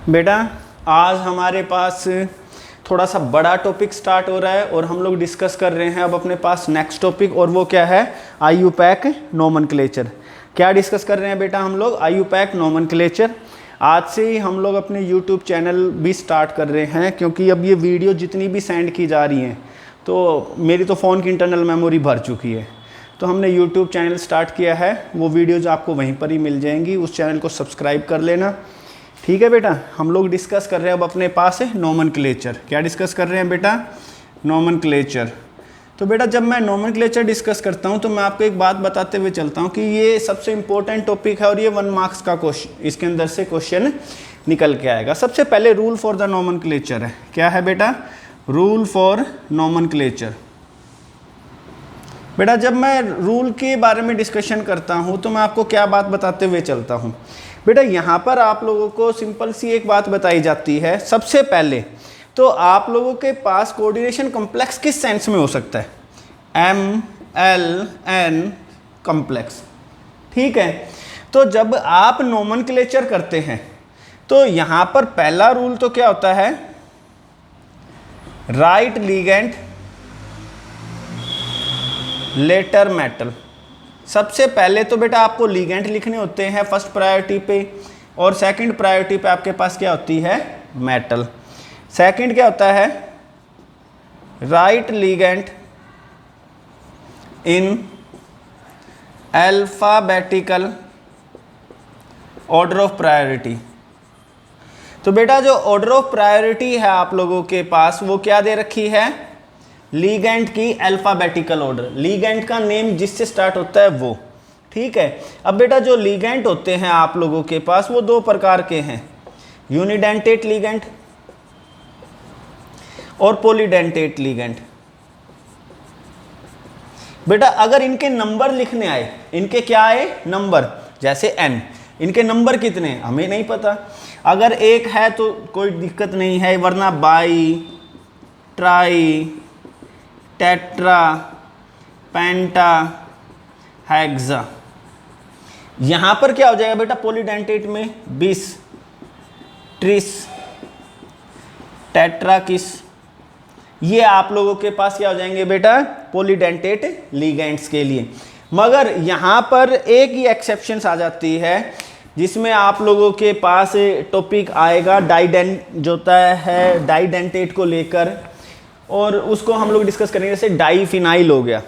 बेटा आज हमारे पास थोड़ा सा बड़ा टॉपिक स्टार्ट हो रहा है और हम लोग डिस्कस कर रहे हैं अब अपने पास नेक्स्ट टॉपिक, और वो क्या है, IUPAC नोमेनक्लेचर। क्या डिस्कस कर रहे हैं बेटा हम लोग? IUPAC nomenclature. आज से ही हम लोग अपने YouTube चैनल भी स्टार्ट कर रहे हैं, क्योंकि अब ये वीडियो जितनी भी सेंड की जा रही हैं तो मेरी तो फ़ोन की इंटरनल मेमोरी भर चुकी है, तो हमने YouTube चैनल स्टार्ट किया है। वो वीडियोज़ आपको वहीं पर ही मिल जाएंगी, उस चैनल को सब्सक्राइब कर लेना, ठीक है बेटा। हम लोग डिस्कस कर रहे हैं अब अपने पास है नोमेनक्लेचर। क्या डिस्कस कर रहे हैं बेटा? नोमेनक्लेचर। तो बेटा जब मैं नोमेनक्लेचर डिस्कस करता हूं तो मैं आपको एक बात बताते हुए चलता हूं कि ये सबसे इंपॉर्टेंट टॉपिक है और ये 1 मार्क्स का क्वेश्चन, इसके अंदर से क्वेश्चन निकल के आएगा। सबसे पहले रूल फॉर द नोमेनक्लेचर है। क्या है बेटा? Rule for nomenclature. बेटा जब मैं रूल के बारे में डिस्कशन करता हूं तो मैं आपको क्या बात बताते हुए चलता हूं बेटा, यहाँ पर आप लोगों को सिंपल सी एक बात बताई जाती है। सबसे पहले तो आप लोगों के पास कोऑर्डिनेशन कॉम्प्लेक्स किस सेंस में हो सकता है? MLN कॉम्प्लेक्स, ठीक है। तो जब आप नोमेनक्लेचर करते हैं तो यहाँ पर पहला रूल तो क्या होता है? Write ligand later metal. सबसे पहले तो बेटा आपको लीगेंट लिखने होते हैं फर्स्ट प्रायोरिटी पे, और सेकंड प्रायोरिटी पे आपके पास क्या होती है? मेटल। सेकंड क्या होता है? Write ligand in alphabetical order of priority. तो बेटा जो ऑर्डर ऑफ प्रायोरिटी है आप लोगों के पास वो क्या दे रखी है? लीगेंट की अल्फाबेटिकल ऑर्डर, लीगेंट का नेम जिससे स्टार्ट होता है वो, ठीक है। अब बेटा जो लीगेंट होते हैं आप लोगों के पास वो 2 प्रकार के हैं, यूनिडेंटेट लीगेंट और पॉलीडेंटेट लीगेंट। बेटा अगर इनके नंबर लिखने आए, इनके क्या आए? नंबर, जैसे n, इनके नंबर कितने हमें नहीं पता। अगर एक है तो कोई दिक्कत नहीं है, वरना by, try, tetra, penta, hexa. यहां पर क्या हो जाएगा बेटा? पॉलीडेंटेट में 20, ट्रिस, टेट्राकिस, ये आप लोगों के पास क्या हो जाएंगे बेटा? पॉलीडेंटेट लीगेंट्स के लिए। मगर यहां पर एक ही एक्सेप्शन आ जाती है जिसमें आप लोगों के पास टॉपिक आएगा डाइडेंट जो होता है डाइडेंटेट को लेकर, और उसको हम लोग डिस्कस करेंगे। जैसे डाईफिनाइल हो गया,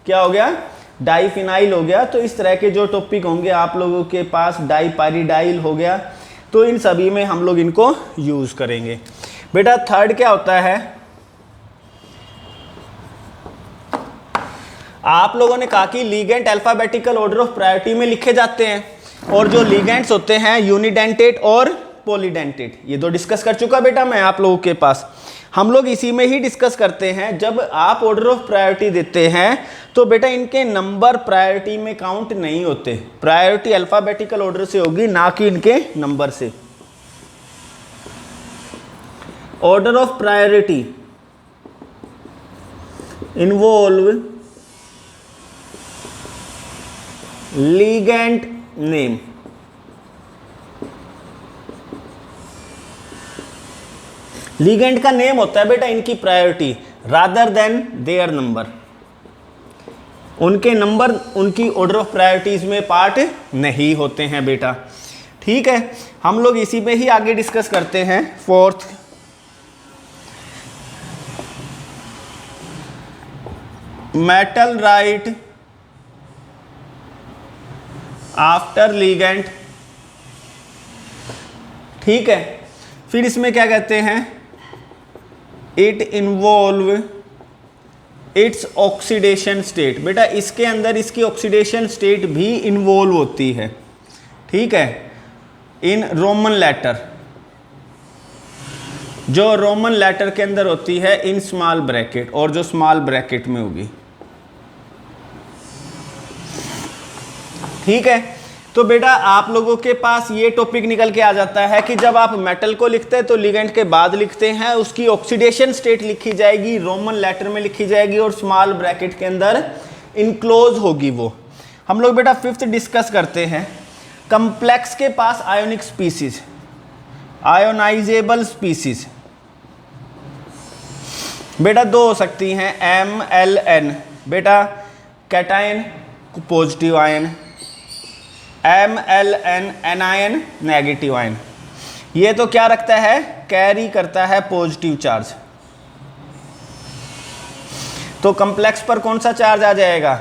क्या हो गया? डाईफिनाइल हो गया। तो इस तरह के जो टॉपिक होंगे आप लोगों के पास, डाईपाइरिडाइल हो गया, तो इन सभी में हम लोग इनको यूज करेंगे। बेटा थर्ड क्या होता है? आप लोगों ने कहा कि ligand alphabetical order of priority में लिखे जाते हैं, और जो लीगेंट्स होते हैं यूनिडेंटेट और पॉलीडेंटेट, ये 2 डिस्कस कर चुका बेटा मैं आप लोगों के पास। हम लोग इसी में ही डिस्कस करते हैं। जब आप ऑर्डर ऑफ प्रायोरिटी देते हैं तो बेटा इनके नंबर प्रायोरिटी में काउंट नहीं होते, प्रायोरिटी अल्फाबेटिकल ऑर्डर से होगी, ना कि इनके नंबर से। Order of priority involve ligand name. Ligand का नेम होता है बेटा इनकी priority, rather than their number. उनके नंबर उनकी ऑर्डर ऑफ प्रायोरिटीज में पार्ट नहीं होते हैं बेटा, ठीक है। हम लोग इसी में ही आगे डिस्कस करते हैं। Fourth, metal right after ligand, ठीक है। फिर इसमें क्या कहते हैं? It involve its oxidation state. बेटा इसके अंदर इसकी ऑक्सीडेशन स्टेट भी इन्वॉल्व होती है, ठीक है, इन रोमन लेटर, जो रोमन लेटर के अंदर होती है इन स्मॉल ब्रैकेट, और जो स्मॉल ब्रैकेट में होगी, ठीक है। तो बेटा आप लोगों के पास ये टॉपिक निकल के आ जाता है कि जब आप मेटल को लिखते हैं तो लीगेंट के बाद लिखते हैं, उसकी ऑक्सीडेशन स्टेट लिखी जाएगी, रोमन लेटर में लिखी जाएगी, और स्मॉल ब्रैकेट के अंदर इनक्लोज होगी वो। हम लोग बेटा 5th डिस्कस करते हैं। कम्प्लेक्स के पास आयोनिक स्पीसीज, आयोनाइजेबल स्पीसीज बेटा दो हो सकती हैं, MLN बेटा cation positive ion, MLN anion negative ion. ये तो क्या रखता है, कैरी करता है पॉजिटिव चार्ज। तो कम्प्लेक्स पर कौन सा चार्ज आ जाएगा,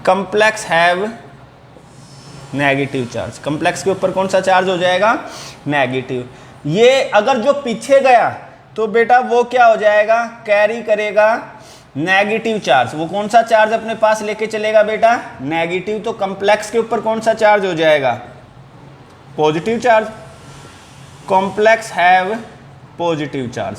complex have negative charge. Complex के ऊपर कौन सा चार्ज हो जाएगा, नेगेटिव। ये अगर जो पीछे गया तो बेटा वो क्या हो जाएगा, कैरी करेगा नेगेटिव चार्ज। वो कौन सा चार्ज अपने पास लेके चलेगा बेटा, नेगेटिव। तो कम्प्लेक्स के ऊपर कौन सा चार्ज हो जाएगा, positive charge. Complex have positive charge.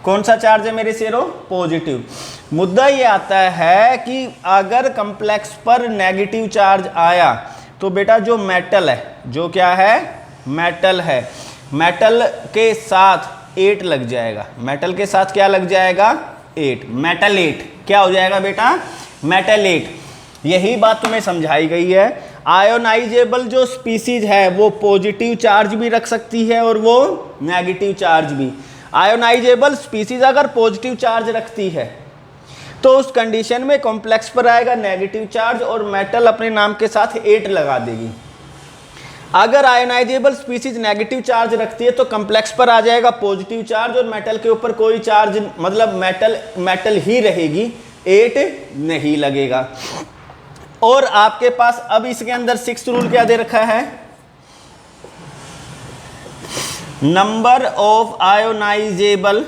कौन सा चार्ज है मेरे शेरों, पॉजिटिव। मुद्दा ये आता है कि अगर कम्प्लेक्स पर नेगेटिव चार्ज आया तो बेटा जो मेटल है, जो क्या है, मेटल है, मेटल के साथ 8 लग जाएगा। मेटल के साथ क्या लग जाएगा, 8, मेटल 8 क्या हो जाएगा बेटा, मेटल 8। यही बात तुम्हें समझाई गई है। आयोनाइजेबल जो स्पीसीज है वो पॉजिटिव चार्ज भी रख सकती है और वो नेगेटिव चार्ज भी। आयोनाइजेबल स्पीसीज अगर पॉजिटिव चार्ज रखती है तो उस कंडीशन में कॉम्प्लेक्स पर आएगा नेगेटिव चार्ज और मेटल अपने नाम के साथ 8 लगा देगी। अगर आयोनाइजेबल स्पीसीज नेगेटिव चार्ज रखती है तो कम्प्लेक्स पर आ जाएगा पॉजिटिव चार्ज और मेटल के ऊपर कोई चार्ज, मतलब मेटल ही रहेगी, 8 नहीं लगेगा। और आपके पास अब इसके अंदर 6th रूल क्या दे रखा है, number of ionisable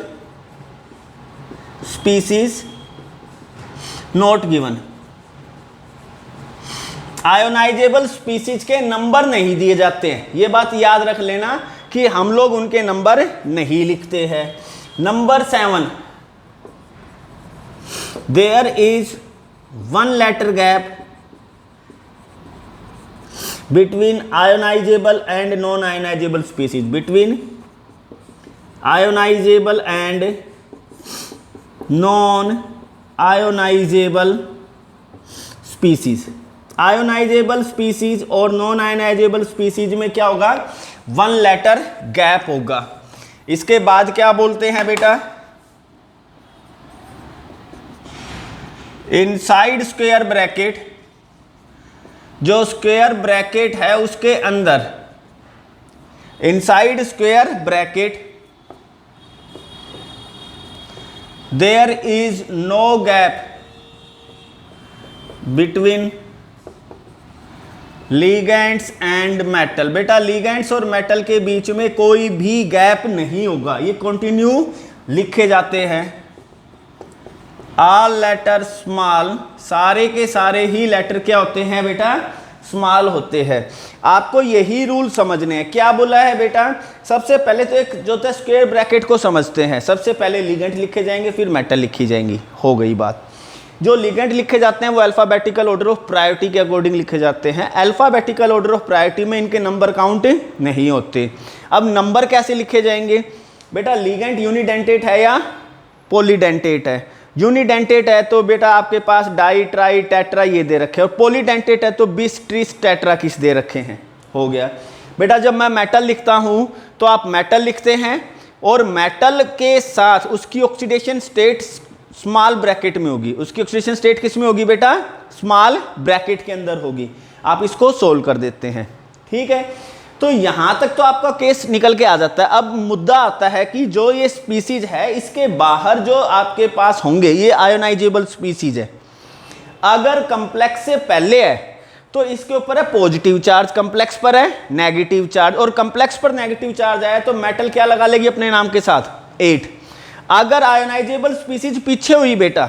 species not given. Ionisable species के नंबर नहीं दिए जाते हैं, ये बात याद रख लेना कि हम लोग उनके नंबर नहीं लिखते हैं। Number 7, there is 1 letter gap between ionizable and non-ionizable species, between ionizable and non-ionizable species। ionizable species और non-ionizable species में क्या होगा, 1 लेटर गैप होगा। इसके बाद क्या बोलते हैं बेटा, इनसाइड स्क्वायर ब्रैकेट, जो स्क्वायर ब्रैकेट है उसके अंदर, inside square bracket there is no gap between ligands and metal. बेटा लीगेंड्स और मेटल के बीच में कोई भी गैप नहीं होगा, ये कंटिन्यू लिखे जाते हैं। ऑल लेटर स्मॉल, सारे के सारे ही लेटर क्या होते हैं बेटा, स्मॉल होते हैं। आपको यही रूल समझने हैं। क्या बोला है बेटा, सबसे पहले तो एक जो होता है स्क्वायर ब्रैकेट को समझते हैं। सबसे पहले लिगेंड लिखे जाएंगे, फिर मेटल लिखी जाएंगी, हो गई बात। जो लिगेंड लिखे जाते हैं वो अल्फ़ाबेटिकल ऑर्डर ऑफ प्रायोरिटी के अकॉर्डिंग लिखे जाते हैं। अल्फ़ाबेटिकल ऑर्डर ऑफ प्रायोरिटी में इनके नंबर काउंट नहीं होते। अब नंबर कैसे लिखे जाएंगे बेटा, लिगेंड यूनिडेंटेट है या पॉलीडेंटेट है। यूनिडेंटेट है तो बेटा आपके पास डाई ट्राई टेट्रा ये दे रखे हैं, और पॉलीडेंटेट है तो बिस ट्रिस टेट्रा किस दे रखे हैं, हो गया बेटा। जब मैं मेटल लिखता हूं तो आप मेटल लिखते हैं और मेटल के साथ उसकी ऑक्सीडेशन स्टेट स्मॉल ब्रैकेट में होगी। उसकी ऑक्सीडेशन स्टेट किस में होगी बेटा, स्मॉल ब्रैकेट के अंदर होगी। आप इसको सोल्व कर देते हैं, ठीक है। तो यहां तक तो आपका केस निकल के आ जाता है। अब मुद्दा आता है कि जो ये स्पीसीज है इसके बाहर जो आपके पास होंगे ये आयोनाइजेबल स्पीसीज है। अगर कम्प्लेक्स से पहले है तो इसके ऊपर है पॉजिटिव चार्ज, कम्प्लेक्स पर है नेगेटिव चार्ज, और कम्प्लेक्स पर नेगेटिव चार्ज आया तो मेटल क्या लगा लेगी अपने नाम के साथ, 8। अगर आयोनाइजेबल स्पीसीज पीछे हुई बेटा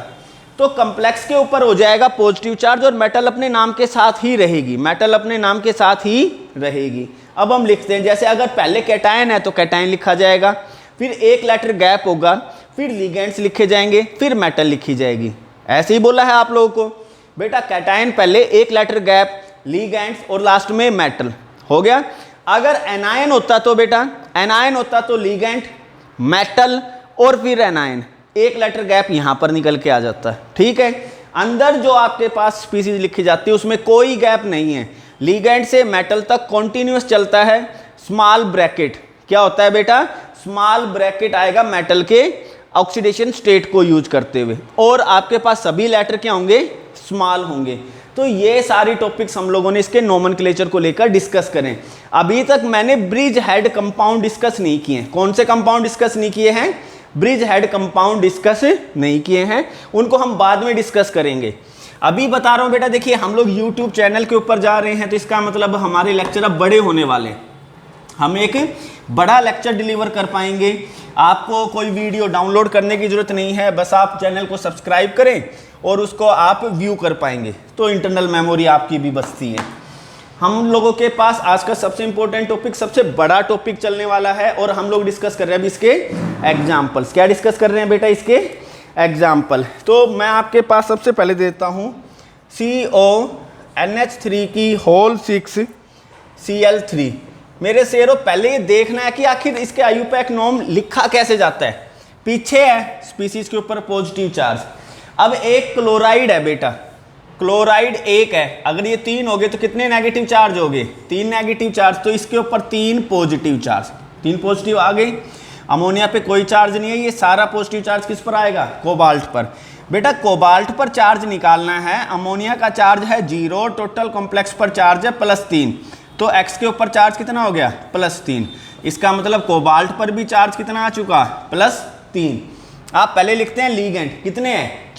तो कम्प्लेक्स के ऊपर हो जाएगा पॉजिटिव चार्ज और मेटल अपने नाम के साथ ही रहेगी, मेटल अपने नाम के साथ ही रहेगी। अब हम लिखते हैं, जैसे अगर पहले कैटायन है तो कैटायन लिखा जाएगा, फिर 1 लेटर गैप होगा, फिर लिगेंड्स लिखे जाएंगे, फिर मेटल लिखी जाएगी। ऐसे ही बोला है आप लोगों को बेटा, कैटायन पहले 1 लेटर गैप, लिगेंड्स और लास्ट में मेटल, हो गया। अगर एनायन होता तो बेटा, एनायन होता तो लिगेंड, मेटल और फिर एनायन, 1 लेटर गैप यहां पर निकल के आ जाता है, ठीक है। अंदर जो आपके पास स्पीसीज लिखी जाती है उसमें कोई गैप नहीं है, लिगेंड से मेटल तक कॉन्टिन्यूस चलता है, स्मॉल ब्रैकेट क्या होता है बेटा, स्मॉल ब्रैकेट आएगा मेटल के ऑक्सीडेशन स्टेट को यूज करते हुए, और आपके पास सभी लेटर क्या होंगे, स्मॉल होंगे। तो ये सारी टॉपिक्स हम लोगों ने इसके नोमेनक्लेचर को लेकर डिस्कस करें। अभी तक मैंने ब्रिज हेड कंपाउंड डिस्कस नहीं किए। कौन से कंपाउंड डिस्कस नहीं किए हैं, ब्रिज हेड कंपाउंड डिस्कस नहीं किए हैं, उनको हम बाद में डिस्कस करेंगे। अभी बता रहा हूं बेटा, देखिए हम लोग यूट्यूब चैनल के ऊपर जा रहे हैं, तो इसका मतलब हमारे लेक्चर अब बड़े होने वाले, हम एक बड़ा लेक्चर डिलीवर कर पाएंगे। आपको कोई वीडियो डाउनलोड करने की जरूरत नहीं है, बस आप चैनल को सब्सक्राइब करें और उसको आप व्यू कर पाएंगे, तो इंटरनल मेमोरी आपकी भी बचती है। हम लोगों के पास आज का सबसे इंपॉर्टेंट टॉपिक, सबसे बड़ा टॉपिक चलने वाला है, और हम लोग डिस्कस कर रहे हैं अभी इसके एग्जाम्पल्स। क्या डिस्कस कर रहे हैं बेटा, इसके एग्जाम्पल। तो मैं आपके पास सबसे पहले देता हूँ CONH3 की होल 6 Cl3। मेरे शेरों पहले ये देखना है कि आखिर इसके IUPAC नॉर्म लिखा कैसे जाता है। पीछे है स्पीसीज के ऊपर पॉजिटिव चार्ज। अब एक क्लोराइड है बेटा, क्लोराइड एक है, अगर ये 3 हो गए तो कितने नेगेटिव चार्ज हो गए, 3 नेगेटिव चार्ज, तो इसके ऊपर 3 पॉजिटिव चार्ज, 3 पॉजिटिव आ गए। अमोनिया पे कोई चार्ज नहीं है, ये सारा पॉजिटिव चार्ज किस पर आएगा, कोबाल्ट पर। बेटा कोबाल्ट पर चार्ज निकालना है, अमोनिया का चार्ज है 0, टोटल कॉम्प्लेक्स पर चार्ज है +3, तो X के ऊपर चार्ज कितना हो गया, +3। इसका मतलब कोबाल्ट पर भी चार्ज कितना आ चुका, +3। आप पहले लिखते हैं लीगेंड, कितने हैं,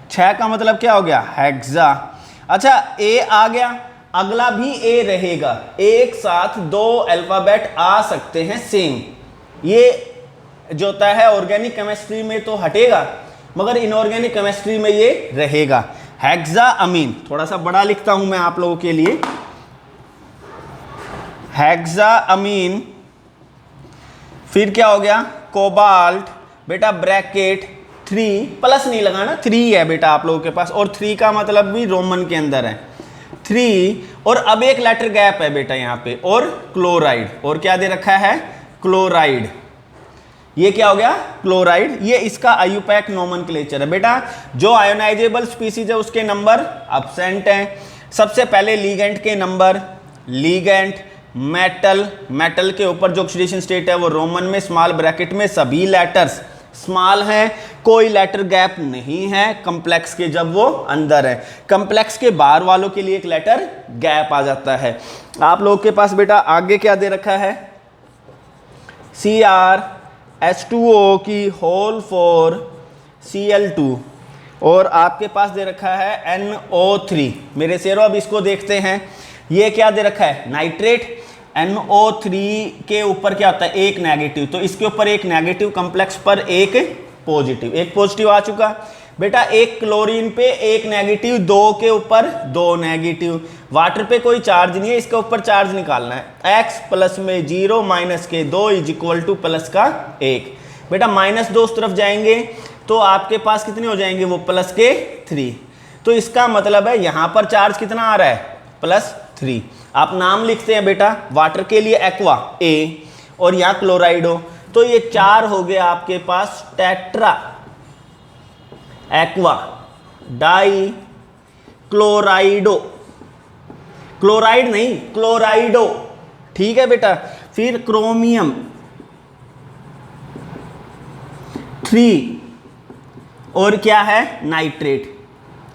6 का मतलब क्या हो गया, हेक्सा। अच्छा A आ गया, अगला भी A रहेगा, एक साथ 2 अल्फाबेट आ सकते हैं सेम। ये जो होता है ऑर्गेनिक केमिस्ट्री में तो हटेगा, मगर इनऑर्गेनिक केमिस्ट्री में ये रहेगा, हेक्सा अमीन। थोड़ा सा बड़ा लिखता हूं मैं आप लोगों के लिए, हेक्सा अमीन। फिर क्या हो गया, कोबाल्ट, बेटा ब्रैकेट 3, प्लस नहीं लगाना, 3 है बेटा आप लोगों के पास, और 3 का मतलब भी रोमन के अंदर है 3। और अब एक लेटर गैप है बेटा यहाँ पे, और क्लोराइड, और क्या दे रखा है, क्लोराइड। ये क्या हो गया, क्लोराइड। ये इसका IUPAC नोमेनक्लेचर है बेटा। जो आयोनाइजेबल स्पीसीज है उसके नंबर अब्सेंट हैं। सबसे पहले लीगेंट के नंबर, लीगेंट मेटल, मेटल के ऊपर जो ऑक्सीडेशन स्टेट है वो रोमन में, स्मॉल ब्रैकेट में सभी लेटर्स स्मॉल हैं, कोई लेटर गैप नहीं है कॉम्प्लेक्स के जब वो अंदर है। कॉम्प्लेक्स के बाहर वालों के लिए एक लेटर गैप आ जाता है। आप लोगों के पास बेटा आगे क्या दे रखा है, CrH2O की होल 4 Cl2, और आपके पास दे रखा है NO3। मेरे शेरों अब इसको देखते हैं, ये क्या दे रखा है, नाइट्रेट। NO3 के ऊपर क्या होता है, एक नेगेटिव, तो इसके ऊपर एक नेगेटिव, कॉम्प्लेक्स पर एक पॉजिटिव, एक पॉजिटिव आ चुका बेटा। एक क्लोरीन पे एक नेगेटिव, 2 के ऊपर 2 नेगेटिव। वाटर पे कोई चार्ज नहीं है, इसके ऊपर चार्ज निकालना है। X प्लस में 0 माइनस के 2 इज इक्वल टू प्लस का 1। बेटा -2 उस तरफ जाएंगे तो आपके पास कितने हो जाएंगे, वो प्लस के 3। तो इसका मतलब है यहाँ पर चार्ज कितना आ रहा है, +3। आप नाम लिखते हैं बेटा, वाटर के लिए एक्वा A, और यहाँ क्लोराइडो, तो ये 4 हो गए आपके पास टेट्रा एक्वा डाई क्लोराइडो, क्लोराइड नहीं क्लोराइडो, ठीक है बेटा। फिर क्रोमियम 3, और क्या है, नाइट्रेट,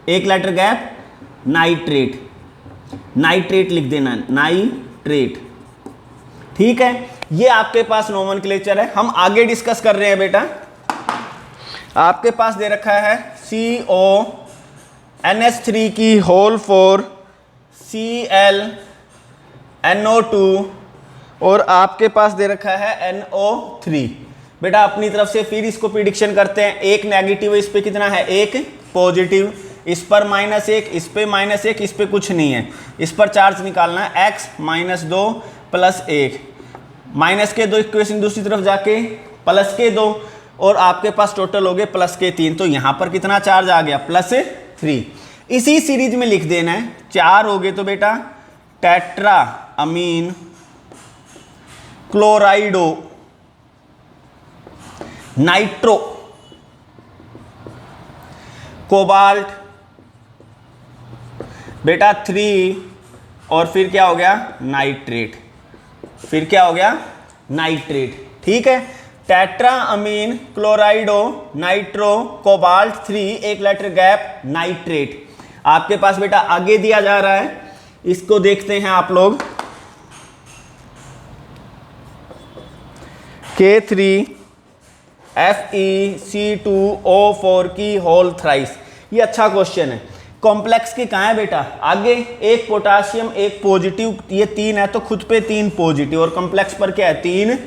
एक लेटर गैप, नाइट्रेट, नाइट्रेट लिख देना, नाइट्रेट, ठीक है। ये आपके पास नोमेनक्लेचर है। हम आगे डिस्कस कर रहे हैं बेटा। आपके पास दे रखा है CONH3 की होल 4 ClNO2, और आपके पास दे रखा है NO3। बेटा अपनी तरफ से फिर इसको प्रिडिक्शन करते हैं। एक नेगेटिव, इस पे कितना है, एक पॉजिटिव, इस पर -1, इस पे -1, इस पे कुछ नहीं है, इस पर चार्ज निकालना है। X -2 + 1, -2 इक्वेशन दूसरी तरफ जाके +2, और आपके पास टोटल हो गए +3। तो यहाँ पर कितना चार्ज आ गया, +3। इसी सीरीज में लिख देना है। 4 हो गए तो बेटा टेट्रा अमीन क्लोराइडो नाइट्रो कोबाल्ट बेटा 3, और फिर क्या हो गया, नाइट्रेट। फिर क्या हो गया, नाइट्रेट। ठीक है, टेट्रा अमीन क्लोराइडो नाइट्रो कोबाल्ट 3, एक लेटर गैप नाइट्रेट। आपके पास बेटा आगे दिया जा रहा है, इसको देखते हैं आप लोग। K3FeC2O4 की होल थ्राइस। ये अच्छा क्वेश्चन है। कॉम्प्लेक्स की कहाँ है बेटा, आगे एक पोटाशियम एक पॉजिटिव, ये 3 है तो खुद पे 3 पॉजिटिव, और कॉम्प्लेक्स पर क्या है 3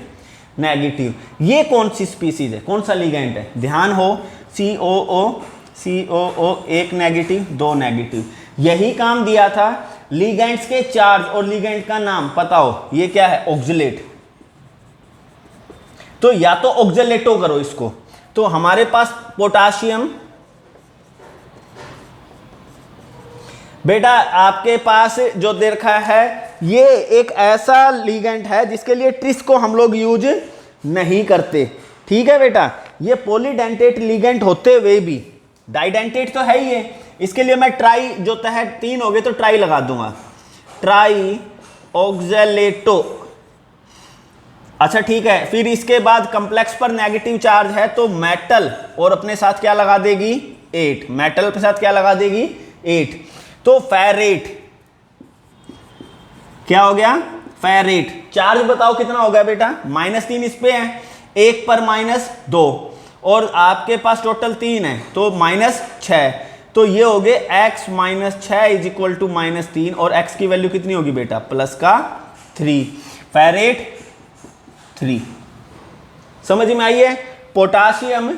नेगेटिव। ये कौन सी स्पीसीज है, कौन सा लिगेंड है, ध्यान हो, COO एक नेगेटिव 2 नेगेटिव। यही काम दिया था, लिगेंड्स के चार्ज और लिगेंड का नाम पता हो, ये क्या है ऑक्जेलेट। तो या तो ऑक्जेलेटो करो इसको, तो हमारे पास पोटाशियम बेटा आपके पास जो दे रखा है, ये एक ऐसा लिगेंड है जिसके लिए ट्रिस को हम लोग यूज नहीं करते। ठीक है बेटा, ये पॉलीडेंटेट लिगेंड होते हुए भी डाइडेंटेट तो है ही है, इसके लिए मैं ट्राई जो है 3 हो गए तो ट्राई लगा दूंगा, ट्राई ऑक्जेलेटो। अच्छा ठीक है, फिर इसके बाद कॉम्प्लेक्स पर नेगेटिव चार्ज है तो मेटल, और अपने साथ क्या लगा देगी 8, मेटल के साथ क्या लगा देगी 8, तो फेरेट। क्या हो गया, फेरेट। चार्ज बताओ कितना हो गया बेटा, -3 इस पे है, 1 पर -2, और आपके पास टोटल 3 है तो -6, तो ये हो गए x - 6 इज इक्वल टू -3, और x की वैल्यू कितनी होगी बेटा +3, फेरेट 3। समझ में आई है। पोटाशियम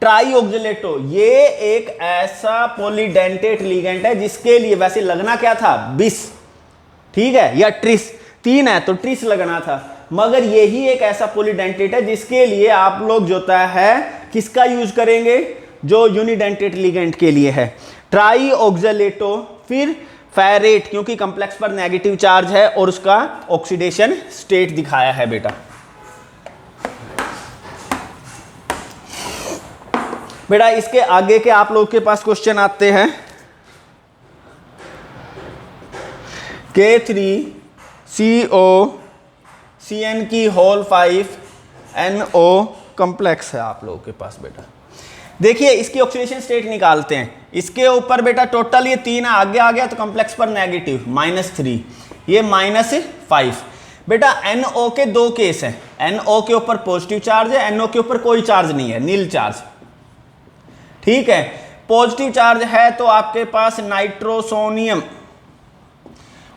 ट्राईऑक्जेलेटो, ये एक ऐसा पॉलीडेंटेट लिगेंड है जिसके लिए वैसे लगना क्या था बिस, ठीक है, या ट्रिस, 3 है तो ट्रिस लगना था, मगर यही एक ऐसा पॉलीडेंटेट है जिसके लिए आप लोग जो है किसका यूज करेंगे, जो यूनिडेंटेट लिगेंड के लिए है, ट्राईऑक्जेलेटो। फिर फेरेट, क्योंकि कॉम्प्लेक्स पर नेगेटिव चार्ज है और उसका ऑक्सीडेशन स्टेट दिखाया है बेटा। बेटा इसके आगे के आप लोग के पास क्वेश्चन आते हैं। K3COCN की होल 5 NO कॉम्प्लेक्स है आप लोगों के पास बेटा। देखिए इसकी ऑक्सीडेशन स्टेट निकालते हैं। इसके ऊपर बेटा टोटल ये 3 आगे आ गया तो कॉम्प्लेक्स पर नेगेटिव -3, ये -5। बेटा NO के 2 केस है, NO के ऊपर पॉजिटिव चार्ज है, NO के ऊपर कोई चार्ज नहीं है, नील चार्ज। ठीक है, पॉजिटिव चार्ज है तो आपके पास नाइट्रोसोनियम,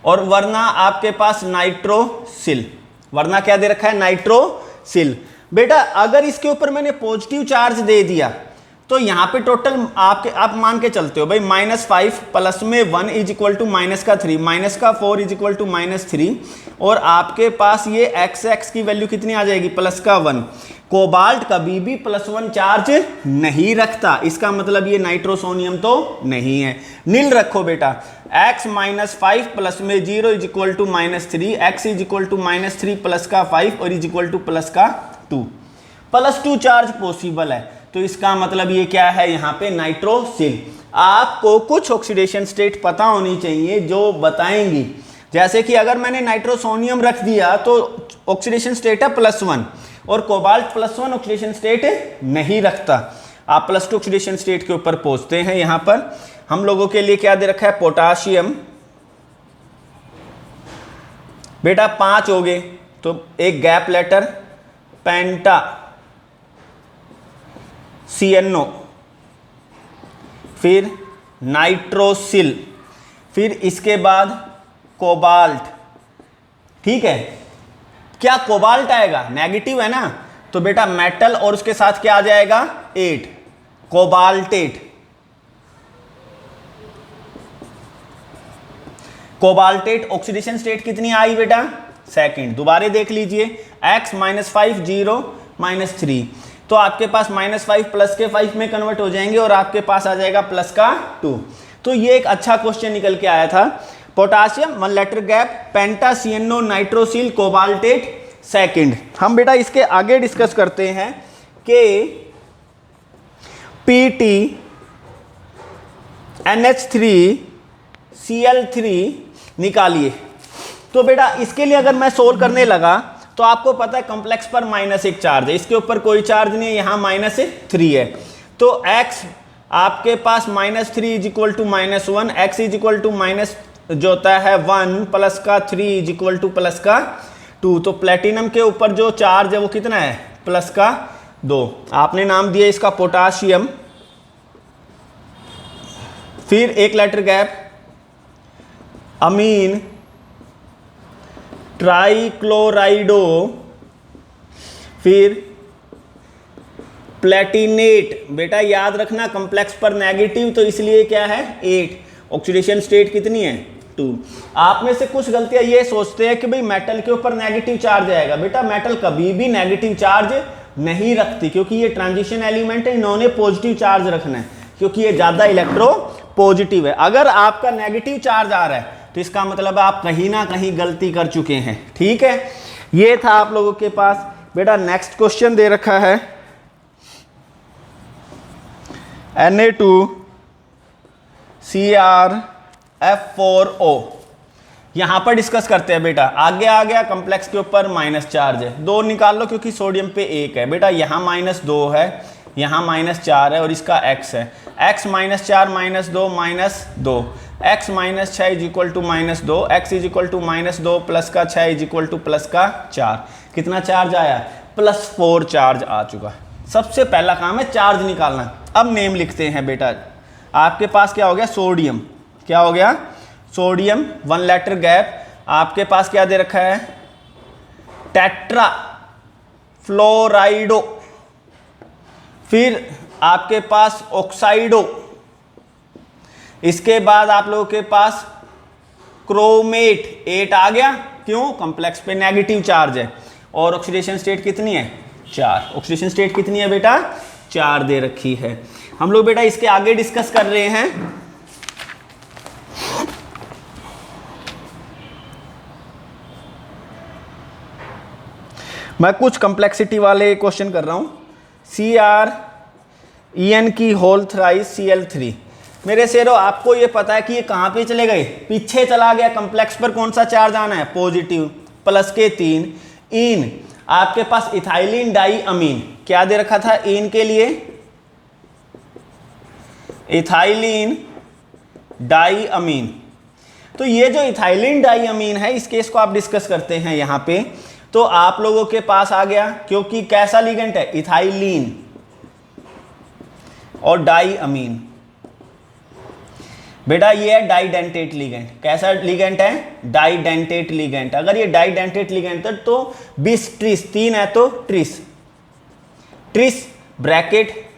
और वरना आपके पास नाइट्रोसिल, वरना क्या दे रखा है नाइट्रोसिल। बेटा अगर इसके ऊपर मैंने पॉजिटिव चार्ज दे दिया तो यहाँ पे टोटल आप मान के चलते हो भाई -5 प्लस में 1 is equal to -3, -4 is equal to -3, और आपके पास ये x की वैल्यू कितनी आ जाएगी +1। कोबाल्ट कभी भी +1 चार्ज नहीं रखता, इसका मतलब ये नाइट्रोसोनियम तो नहीं है। नील रखो बेटा, x -5 प्लस में 0 is equal to -3, x is equal to -3 plus का 5 और is equal to +2, +2 charge possible है, तो इसका मतलब ये क्या है यहाँ पे नाइट्रोसिल। आपको कुछ ऑक्सीडेशन स्टेट पता होनी चाहिए जो बताएंगी, जैसे कि अगर मैंने नाइट्रोसोनियम रख दिया तो ऑक्सीडेशन स्टेट है +1, और कोबाल्ट +1 ऑक्सीडेशन स्टेट नहीं रखता। आप +2 ऑक्सीडेशन स्टेट के ऊपर पहुंचते हैं। यहां पर हम लोगों के लिए क्या दे रखा है, पोटाशियम बेटा 5 हो गए तो एक गैप लेटर पेंटा CNO, फिर नाइट्रोसिल, फिर इसके बाद कोबाल्ट। ठीक है, क्या कोबाल्ट आएगा, नेगेटिव है ना, तो बेटा मेटल और उसके साथ क्या आ जाएगा 8, कोबाल्टेट। कोबाल्टेट ऑक्सीडेशन स्टेट कितनी आई बेटा सेकंड। दोबारा देख लीजिए, x -5 0 -3, तो आपके पास -5 प्लस के 5 में कन्वर्ट हो जाएंगे और आपके पास आ जाएगा +2। तो ये एक अच्छा क्वेश्चन निकल के आया था। पोटाशियम 1 लेटर गैप, पेंटा CNO, नाइट्रोसिल, कोबाल्टेट सेकंड। हम बेटा इसके आगे डिस्कस करते हैं कि PT NH3 Cl3 निकालिए। तो बेटा इसके लिए अगर मैं सोल्व करने लगा तो आपको पता है कॉम्प्लेक्स पर -1 चार्ज है, इसके ऊपर कोई चार्ज नहीं है, यहाँ -3 है। तो x आपके पास -3 is equal to -1, x is equal to minus जो होता है 1 प्लस का 3 इज इक्वल टू प्लस का 2। तो प्लेटिनम के ऊपर जो चार्ज है वो कितना है, प्लस का 2। आपने नाम दिया इसका पोटाशियम। फिर एक लेटर गैप, अमीन ट्राइक्लोराइडो, फिर प्लेटिनेट। बेटा याद रखना कॉम्प्लेक्स पर नेगेटिव, तो इसलिए क्या है 8। ऑक्सीडेशन स्टेट कितनी है 2। आप में से कुछ गलतियां ये सोचते हैं कि भाई मेटल के ऊपर नेगेटिव चार्ज आएगा। बेटा मेटल कभी भी नेगेटिव चार्ज नहीं रखती, क्योंकि ये ट्रांजिशन एलिमेंट है, इन्होंने पॉजिटिव चार्ज रखना है, क्योंकि ये ज्यादा इलेक्ट्रो पॉजिटिव है। अगर आपका नेगेटिव चार्ज आ रहा है तो इसका मतलब आप कहीं ना कहीं गलती कर चुके हैं। ठीक है, ये था आप लोगों के पास। बेटा नेक्स्ट क्वेश्चन दे रखा है Na2CrF4O। यहां पर डिस्कस करते हैं बेटा। आगे आ गया, कॉम्प्लेक्स के ऊपर माइनस चार्ज है, 2 निकाल लो क्योंकि सोडियम पे 1 है। बेटा यहां -2 है, यहां -4 है और इसका x है। x -4 -2 -2, x -6 is equal to -2, x is equal to -2 plus का 6 इज इक्वल टू प्लस का 4। कितना चार्ज आया, +4 चार्ज आ चुका। सबसे पहला काम है चार्ज निकालना। अब नेम लिखते हैं बेटा। आपके पास क्या हो गया, सोडियम। क्या हो गया, सोडियम। 1 लेटर गैप, आपके पास क्या दे रखा है, टेट्रा फ्लोराइडो। फिर आपके पास ऑक्साइडो। इसके बाद आप लोगों के पास क्रोमेट 8 आ गया। क्यों, कॉम्प्लेक्स पे नेगेटिव चार्ज है। और ऑक्सीडेशन स्टेट कितनी है, 4। ऑक्सीडेशन स्टेट कितनी है बेटा, 4 दे रखी है। हम लोग बेटा इसके आगे डिस्कस कर रहे हैं। मैं कुछ कॉम्प्लेक्सिटी वाले क्वेश्चन कर रहा हूं। CrEn की होल थ्राइस Cl3। मेरे शेरो आपको ये पता है कि ये कहां पे चले गए, पीछे चला गया। कॉम्प्लेक्स पर कौन सा चार्ज आना है, पॉजिटिव, प्लस के 3। इन आपके पास इथाइलिन डाई अमीन, क्या दे रखा था इन के लिए, इथाइलिन डाई अमीन। तो ये जो इथाइलिन डाई अमीन है, इस केस को आप डिस्कस करते हैं यहां पे। तो आप लोगों के पास आ गया, क्योंकि कैसा लिगेंड है, इथाइलिन और डाई अमीन। बेटा ये है डाइडेंटेट लिगेंड। कैसा लिगेंड है, डाइडेंटेट लिगेंड। अगर ये डाइडेंटेट लिगेंड है तो बिस ट्रिस, 3 है तो tris, tris bracket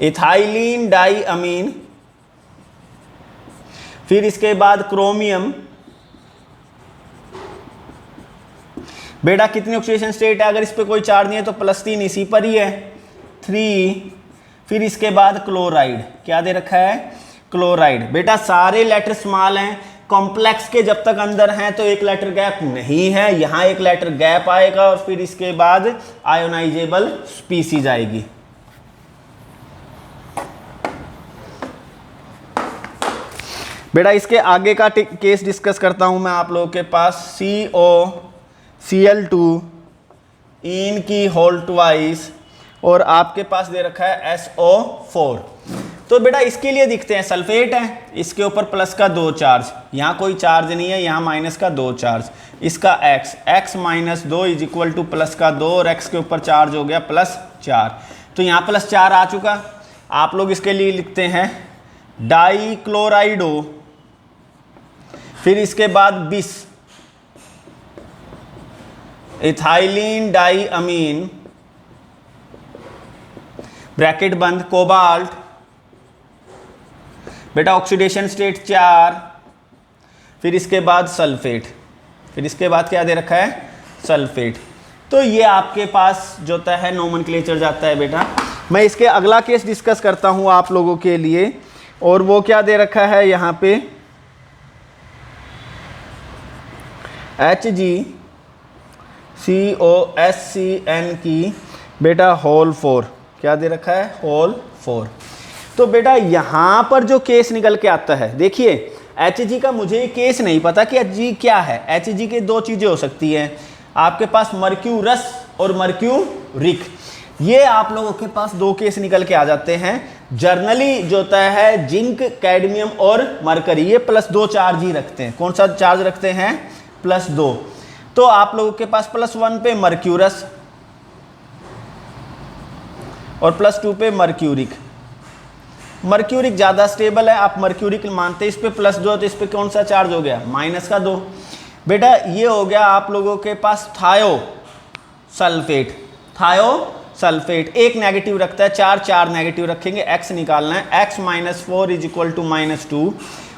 ethylene di amine. फिर इसके बाद क्रोमियम। बेटा कितनी ऑक्सीडेशन स्टेट है, अगर इस पे कोई चार्ज नहीं है तो +3 इसी पर ही है, 3। फिर इसके बाद क्लोराइड, क्या दे रखा है, क्लोराइड। बेटा सारे लेटर स्मॉल हैं, कॉम्प्लेक्स के जब तक अंदर हैं तो एक लेटर गैप नहीं है, यहां एक लेटर गैप आएगा और फिर इसके बाद आयोनाइजेबल स्पीसीज आएगी। बेटा इसके आगे का केस डिस्कस करता हूं मैं आप लोगों के पास। COCl2 इन की होल ट्वाइस और आपके पास दे रखा है SO4। तो बेटा इसके लिए दिखते हैं सल्फेट है, इसके ऊपर प्लस का 2 चार्ज, यहाँ कोई चार्ज नहीं है, यहाँ माइनस का 2 चार्ज। इसका x -2 is equal two plus का 2 और x के ऊपर चार्ज हो गया +4। तो यहाँ +4 आ चुका। आप लोग इसके लिए लिखते हैं डाइक्लोराइडो। फिर इसके बाद बिस, इथाइलिन डाई अमीन, ब्रैकेट बंद, कोबाल्ट। बेटा ऑक्सीडेशन स्टेट 4। फिर इसके बाद सल्फेट। फिर इसके बाद क्या दे रखा है, सल्फेट। तो ये आपके पास जो होता है नोमेनक्लेचर जाता है बेटा। मैं इसके अगला केस डिस्कस करता हूं आप लोगों के लिए, और वो क्या दे रखा है यहां पे, HgCOSCN की बेटा होल 4, क्या दे रखा है, होल 4। तो बेटा यहां पर जो केस निकल के आता है, देखिए Hg का मुझे केस नहीं पता कि Hg क्या है। Hg के दो चीज़ें हो सकती हैं, आपके पास मर्क्यूरस और मर्क्यूरिक, ये आप लोगों के पास दो केस निकल के आ जाते हैं। जर्नली जो होता है जिंक, कैडमियम और मरकरी, ये +2 चार्ज ही रखते हैं। कौन सा चार्ज रखते हैं? +2। तो आप लोगों के पास +1 पे मर्क्यूरस और +2 पे मर्क्यूरिक। मर्क्यूरिक ज़्यादा स्टेबल है, आप मर्क्यूरिक मानते हैं। इस पे +2 तो इस पे कौन सा चार्ज हो गया? -2। बेटा ये हो गया आप लोगों के पास थायो सल्फेट। थायो सल्फेट एक नेगेटिव रखता है, 4 नेगेटिव रखेंगे, x निकालना है। x -4 = -2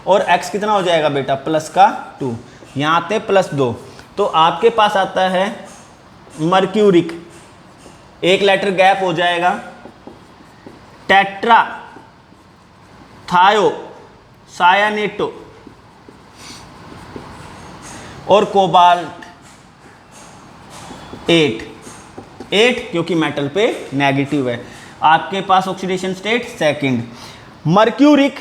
और x कितना हो जाएगा बेटा? +2। यहाँ आते +2, तो आपके पास आता है मर्क्यूरिक, एक लेटर गैप हो जाएगा, टेट्रा थायो सायानेटो और कोबाल्ट 8 क्योंकि मेटल पे नेगेटिव है। आपके पास oxidation state second. Mercuric,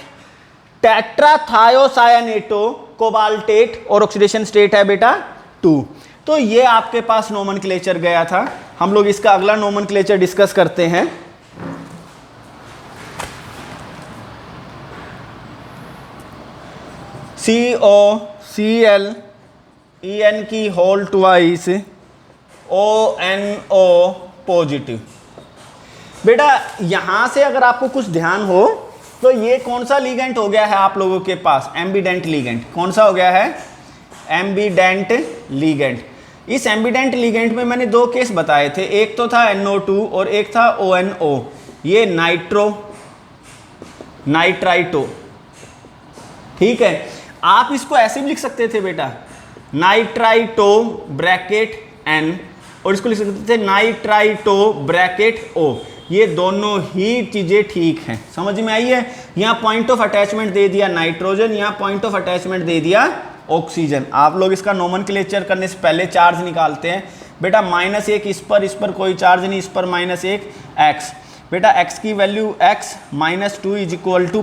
tetrathiocyanato, cobaltate और ऑक्सीडेशन स्टेट है बेटा 2। तो ये आपके पास नोमेनक्लेचर गया था। हम लोग इसका अगला नोमेनक्लेचर डिस्कस करते हैं। COCl En की होल ट्वाइस ONO पॉजिटिव। बेटा यहां से अगर आपको कुछ ध्यान हो तो ये कौन सा लीगेंट हो गया है आप लोगों के पास? Ambient ligand. कौन सा हो गया है? Ambient ligand. इस एम्बिडेंट लीगेंट में मैंने दो केस बताए थे, एक तो था NO2 और एक था ONO। ये नाइट्रो नाइट्राइटो, ठीक है। आप इसको ऐसे भी लिख सकते थे बेटा, नाइट्राइटो ब्रैकेट N, और इसको लिख सकते थे नाइट्राइटो ब्रैकेट O। ये दोनों ही चीजें ठीक हैं, समझ में आई है। यहाँ पॉइंट ऑफ अटैचमेंट दे दिया नाइट्रोजन, यहाँ पॉइंट ऑफ अटैचमेंट दे दिया ऑक्सीजन। आप लोग इसका नोमेनक्लेचर करने से पहले चार्ज निकालते हैं। बेटा -1 इस पर कोई चार्ज नहीं, इस पर -1 x। बेटा x की वैल्यू x -2 =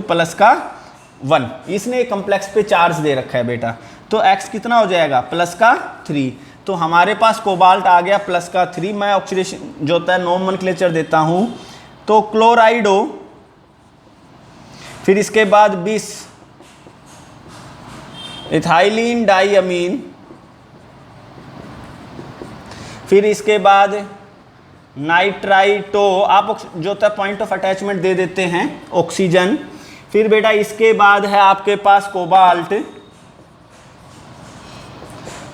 +1। इसने कम्प्लेक्स पे चार्ज दे रखा है बेटा, तो x कितना हो जाएगा? +3। तो हमारे पास कोबाल्ट आ गया +3। मैं ऑक्सीडेशन जो होता है नोमेनक्लेचर देता हूं, तो क्लोराइडो, फिर इसके बाद बिस, इथाइलिन डाइअमीन, फिर इसके बाद नाइट्राइटो, आप जो होता है पॉइंट ऑफ अटैचमेंट दे देते हैं ऑक्सीजन। फिर बेटा इसके बाद है आपके पास कोबाल्ट,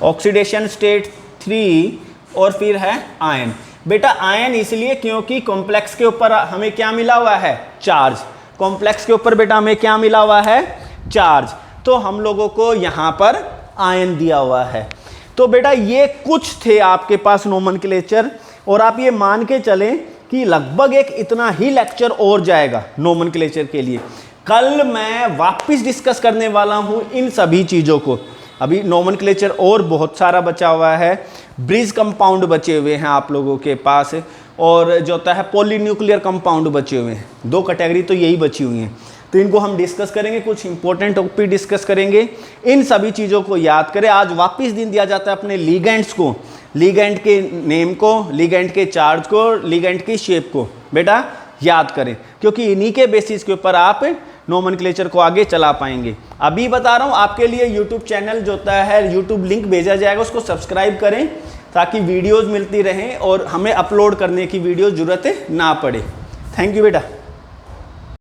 ऑक्सीडेशन स्टेट 3, और फिर है आयन। बेटा आयन इसलिए क्योंकि कॉम्प्लेक्स के ऊपर हमें क्या मिला हुआ है? चार्ज। कॉम्प्लेक्स के ऊपर बेटा हमें क्या मिला हुआ है? चार्ज। तो हम लोगों को यहां पर आयन दिया हुआ है। तो बेटा ये कुछ थे आपके पास नोमेनक्लेचर, और आप ये मान के चलें कि लगभग एक इतना ही लेक्चर और जाएगा नोमेनक्लेचर के लिए। कल मैं वापस डिस्कस करने वाला हूं इन सभी चीज़ों को। अभी नोमेनक्लेचर और बहुत सारा बचा हुआ है, ब्रिज कंपाउंड बचे हुए हैं आप लोगों के पास, और जो होता है पॉलीन्यूक्लियर कंपाउंड बचे हुए हैं। 2 कैटेगरी तो यही बची हुई हैं, तो इनको हम डिस्कस करेंगे। कुछ इंपॉर्टेंट टॉपिक डिस्कस करेंगे। इन सभी चीज़ों को याद करें। आज वापस दिन दिया जाता है अपने लीगेंट्स को, लीगेंट के नेम को, लीगेंट के चार्ज को, लीगेंट की शेप को बेटा याद करें, क्योंकि इन्हीं के बेसिस के ऊपर आप नोमेनक्लेचर को आगे चला पाएंगे। अभी बता रहा हूँ आपके लिए यूट्यूब चैनल जो होता है, यूट्यूब लिंक भेजा जाएगा, उसको सब्सक्राइब करें ताकि वीडियोज़ मिलती रहें और हमें अपलोड करने की वीडियो ज़रूरत ना पड़े। थैंक यू बेटा।